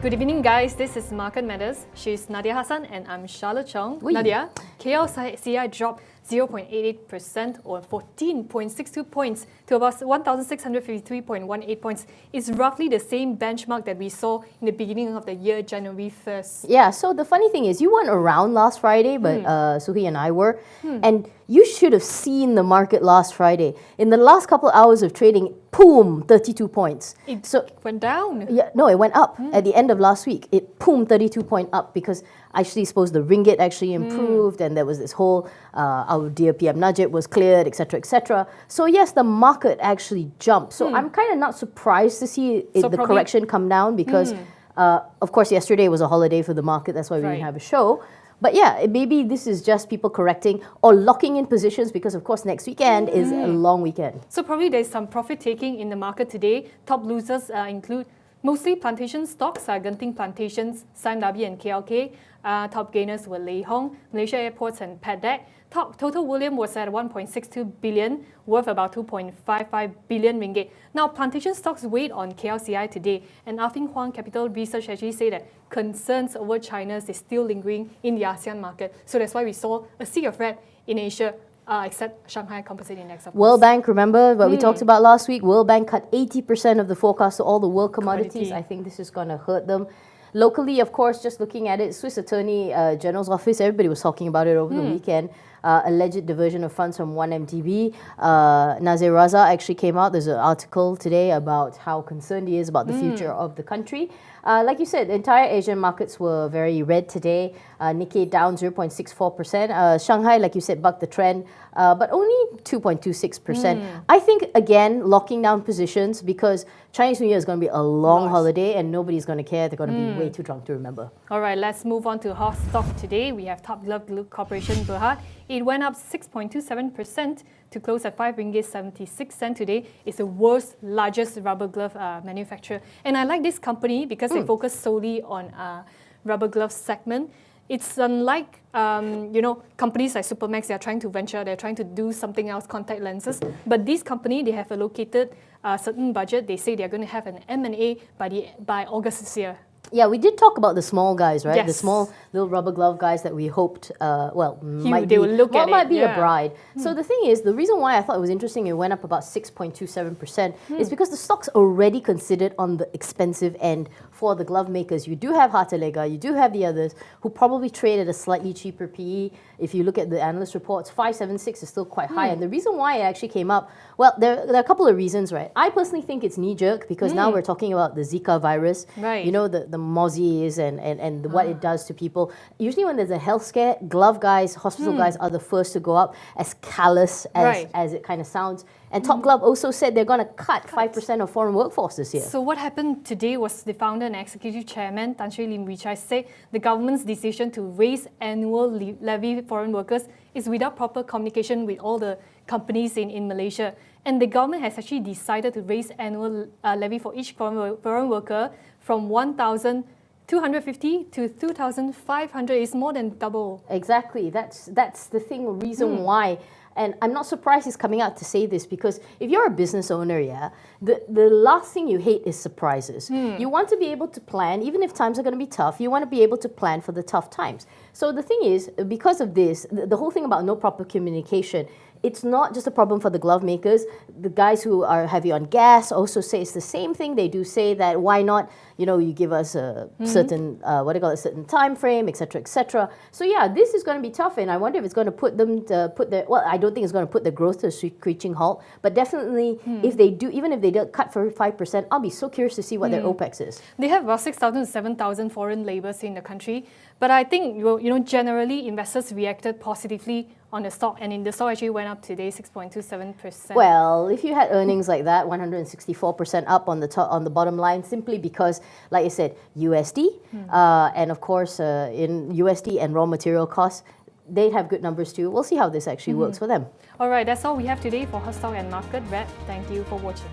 Good evening, guys. This is Market Matters. She's Nadia Hassan and I'm Charlotte Chong. Oui. Nadia, KLCI dropped 0.88% or 14.62 points to about 1,653.18 points. It's roughly the same benchmark that we saw in the beginning of the year, January 1st. Yeah, so the funny thing is, you weren't around last Friday, but Suhi and I were. And you should have seen the market last Friday. In the last couple of hours of trading, boom, 32 points. It went down. Yeah, no, it went up at the end of last week. It boom, 32 point up because I actually suppose the ringgit actually improved and there was this whole, our dear PM Najib was cleared, etc., etc. So yes, the market actually jumped. So I'm kind of not surprised to see the correction come down because, of course, yesterday was a holiday for the market. That's why we didn't have a show. But yeah, maybe this is just people correcting or locking in positions because, of course, next weekend is a long weekend. So probably there's some profit taking in the market today. Top losers include mostly plantation stocks, Genting Plantations, Sime Darby and KLK. Top gainers were Lei Hong, Malaysia Airports and Bhd. Top total volume was at 1.62 billion, worth about 2.55 billion ringgit. Now, plantation stocks weighed on KLCI today, and Afing Huang Capital Research actually said that concerns over China's is still lingering in the ASEAN market. So that's why we saw a sea of red in Asia. Except Shanghai Composite Index. World Bank, remember what we talked about last week? World Bank cut 80% of the forecast to all the world commodities. I think this is going to hurt them. Locally, of course, just looking at it, Swiss Attorney General's office, everybody was talking about it over the weekend. Alleged diversion of funds from 1MDB. Nazir Raza actually came out. There's an article today about how concerned he is about the future of the country. Like you said, the entire Asian markets were very red today. Nikkei down 0.64%. Shanghai, like you said, bucked the trend, but only 2.26%. I think, again, locking down positions because Chinese New Year is going to be a long holiday and nobody's going to care. They're going to be way too drunk to remember. All right, let's move on to Hotstocks today. We have top Glove Corp Bhd. It went up 6.27% to close at 5 ringgit 76 cent today. It's the world's largest rubber glove manufacturer. And I like this company because they focus solely on rubber glove segment. It's unlike, companies like Supermax, they're trying to venture, they're trying to do something else, contact lenses. But this company, they have allocated a certain budget. They say they're going to have an M&A by August this year. Yeah, we did talk about the small guys, right? Yes. The small little rubber glove guys that we hoped, might be a bride. So the thing is, the reason why I thought it was interesting, it went up about 6.27% is because the stock's already considered on the expensive end for the glove makers. You do have Hartalega, you do have the others who probably trade at a slightly cheaper PE. If you look at the analyst reports, 576 is still quite high. And the reason why it actually came up, well, there are a couple of reasons, right? I personally think it's knee-jerk because now we're talking about the Zika virus. Right. You know, the mozzies and what it does to people. Usually when there's a health scare, glove guys, hospital guys are the first to go up, as callous as it kind of sounds. And Top Glove also said they're going to cut 5% of foreign workforce this year. So what happened today was the founder and executive chairman, Tan Sri Lim Wichai, said the government's decision to raise annual levy foreign workers is without proper communication with all the companies in Malaysia. And the government has actually decided to raise annual levy for each foreign worker from 1,250 to 2,500. Is more than double. Exactly. That's the reason why. And I'm not surprised he's coming out to say this because if you're a business owner, the last thing you hate is surprises. You want to be able to plan, even if times are going to be tough, you want to be able to plan for the tough times. So the thing is, because of this, the whole thing about no proper communication, it's not just a problem for the glove makers. The guys who are heavy on gas also say it's the same thing. They do say that why not, you give us a certain, a certain time frame, etc., etc. So yeah, this is going to be tough, and I wonder if it's going to put them to I don't think it's going to put the growth to a screeching halt, but definitely if they do, even if they do cut for 5%, I'll be so curious to see what their OPEX is. They have about 6,000 to 7,000 foreign labours in the country, but I think generally investors reacted positively on the stock, and in the stock actually went up today 6.27%. Well, if you had earnings like that, 164% up on the bottom line, simply because, like I said, USD, and of course in USD and raw material costs, they have good numbers too. We'll see how this actually works for them. All right, that's all we have today for Hotstocks and Market Red. Thank you for watching.